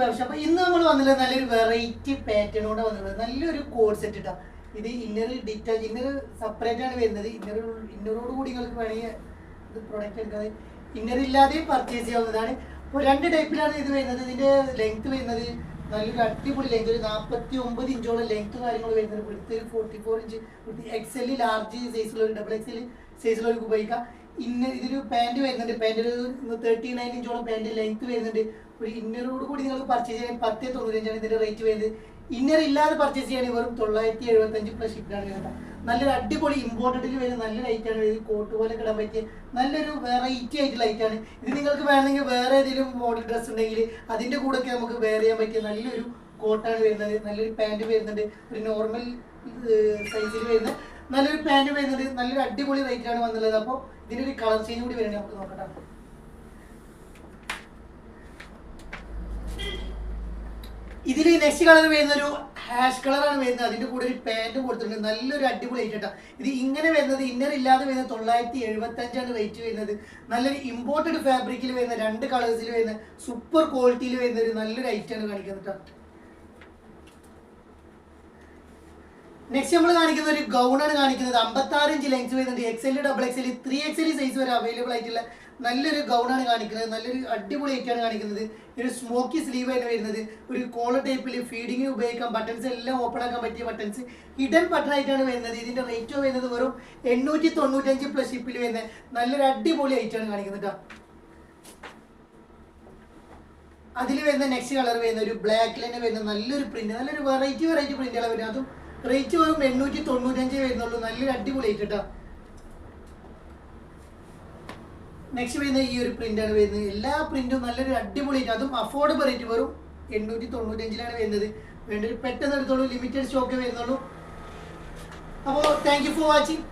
പക്ഷെ അപ്പൊ ഇന്ന് നമ്മൾ വന്നില്ല നല്ലൊരു വെറൈറ്റി പാറ്റേണോടെ വന്നിട്ടുള്ളത് നല്ലൊരു കോഡ് സെറ്റ് ഇട്ടാ ഇത് ഇന്നർ ഡിറ്റാച്ച് ഇന്നർ സെപ്പറേറ്റ് ആണ് വരുന്നത് ഇന്നറോട് കൂടി നിങ്ങൾക്ക് വേണമെങ്കിൽ ഇത് പ്രൊഡക്റ്റ് എടുക്കാതെ ഇന്നർ ഇല്ലാതെ പർച്ചേസ് ചെയ്യാവുന്നതാണ്. അപ്പോൾ രണ്ട് ടൈപ്പിലാണ് ഇത് വരുന്നത്. ഇതിന്റെ ലെങ്ത് വരുന്നത് നല്ലൊരു അടിപൊളി ലെങ്ത് ഒരു 49 ഇഞ്ചോളം ലെങ്ത് കാര്യങ്ങൾ വരുന്നത്. വിടുത്ത് 44 ഇഞ്ച് XL ലാർജ് സൈസിലുള്ള ഒരു XXL സൈസിലുള്ള ഉപയോഗിക്കാം. ഇതൊരു പാൻറ് വരുന്നുണ്ട്. പാൻറ് ഒരു 39 ഇഞ്ചോളം പാൻറ് ലെങ്ത് വരുന്നുണ്ട്. ഒരു ഇന്നറോട് കൂടി നിങ്ങൾക്ക് പർച്ചേസ് ചെയ്യാൻ 10.95 ഇതിന്റെ റേറ്റ് വരുന്നത്. ഇന്നർ ഇല്ലാതെ പർച്ചേസ് ചെയ്യുകയാണെങ്കിൽ വെറും 975 പ്ലസ് ഷിപ്പിലാണ് കേട്ടോ. നല്ലൊരു അടിപൊളി ഇമ്പോർട്ടൻറ്റിൽ വരുന്ന നല്ല ലൈറ്റാണ് വരുന്നത്. കോട്ട് പോലെ ഇടാൻ പറ്റിയ നല്ലൊരു വെറൈറ്റി ആയിട്ട് ലൈറ്റാണ് ഇത്. നിങ്ങൾക്ക് വേണമെങ്കിൽ വേറെ ഏതെങ്കിലും മോഡൽ ഡ്രസ്സ് ഉണ്ടെങ്കിൽ അതിൻ്റെ കൂടെയൊക്കെ നമുക്ക് വെയർ ചെയ്യാൻ പറ്റിയ നല്ലൊരു കോട്ടാണ് വരുന്നത്. നല്ലൊരു പാൻറ് വരുന്നുണ്ട്. ഒരു നോർമൽ സൈസിൽ വരുന്ന നല്ലൊരു പാൻറ് വരുന്നുണ്ട്. നല്ലൊരു അടിപൊളി റേറ്റാണ് വന്നുള്ളത്. അപ്പോൾ ഇതിൻ്റെ ഒരു കളർ ചേഞ്ച് കൂടി വരുന്നത് നമുക്ക് നോക്കട്ടെ. ഇതിൽ നെക്സ്റ്റ് കളർ വരുന്ന ഒരു ഹാഷ് കളറാണ് വരുന്നത്. അതിന്റെ കൂടെ ഒരു പാൻറ്റും കൊടുത്തിട്ടുണ്ട്. നല്ലൊരു അടിപൊളി റേറ്റ് കേട്ടോ. ഇത് ഇങ്ങനെ വരുന്നത് ഇന്നർ ഇല്ലാതെ വരുന്നത് 975 റേറ്റ് വരുന്നത്. നല്ലൊരു ഇമ്പോർട്ടഡ് ഫാബ്രിക്കിൽ വരുന്ന രണ്ട് കളേഴ്സിൽ വരുന്ന സൂപ്പർ ക്വാളിറ്റിയിൽ വരുന്ന ഒരു നല്ലൊരു ഐറ്റാണ് കാണിക്കുന്നത് കേട്ടോ. നെക്സ്റ്റ് നമ്മൾ കാണിക്കുന്ന ഒരു ഗൗണാണ് കാണിക്കുന്നത്. 56 ഇഞ്ച് ലെങ്ത് വരുന്നുണ്ട്. XL, XXL, 3XL സൈസ് വരെ അവൈലബിൾ ആയിട്ടുള്ള നല്ലൊരു ഗൗണാണ് കാണിക്കുന്നത്. നല്ലൊരു അടിപൊളി ഐറ്റാണ് കാണിക്കുന്നത്. ഒരു സ്മോക്കി സ്ലീവ് ആണ് വരുന്നത്. ഒരു കോളർ ടൈപ്പിൽ ഫീഡിങ്ങിന് ഉപയോഗിക്കാം. ബട്ടൺസ് എല്ലാം ഓപ്പൺ ആക്കാൻ പറ്റിയ ബട്ടൺസ് ഹിഡൻ ബട്ടൺ ആയിട്ടാണ് വരുന്നത്. ഇതിന്റെ റേറ്റ് വരുന്നത് വെറും 895 പ്ലസ് ഷിപ്പിൽ വരുന്ന നല്ലൊരു അടിപൊളി ഐറ്റാണ് കാണിക്കുന്നത് കേട്ടോ. അതിൽ വരുന്ന നെക്സ്റ്റ് കളർ വരുന്ന ഒരു ബ്ലാക്കിൽ തന്നെ വരുന്ന നല്ലൊരു പ്രിന്റ്, നല്ലൊരു വെറൈറ്റി പ്രിന്റുകൾ വരുന്നത്. അതും റേറ്റ് വെറും 895 വരുന്നുള്ളൂ. നല്ലൊരു അടിപൊളി ഐറ്റം കേട്ടോ. നെക്സ്റ്റ് വരുന്ന ഈ ഒരു പ്രിന്റാണ് വരുന്നത്. എല്ലാ പ്രിന്റും നല്ലൊരു അടിപൊളി ഐറ്റം. അതും അഫോർഡബിൾ റേറ്റ് വെറും 895 വരുന്നത്. വേണ്ട പെട്ടെന്ന് എടുത്തോളൂ. ലിമിറ്റഡ് സ്റ്റോക്കേ വരുന്നുള്ളൂ. അപ്പോൾ താങ്ക് യു ഫോർ വാച്ചിങ്.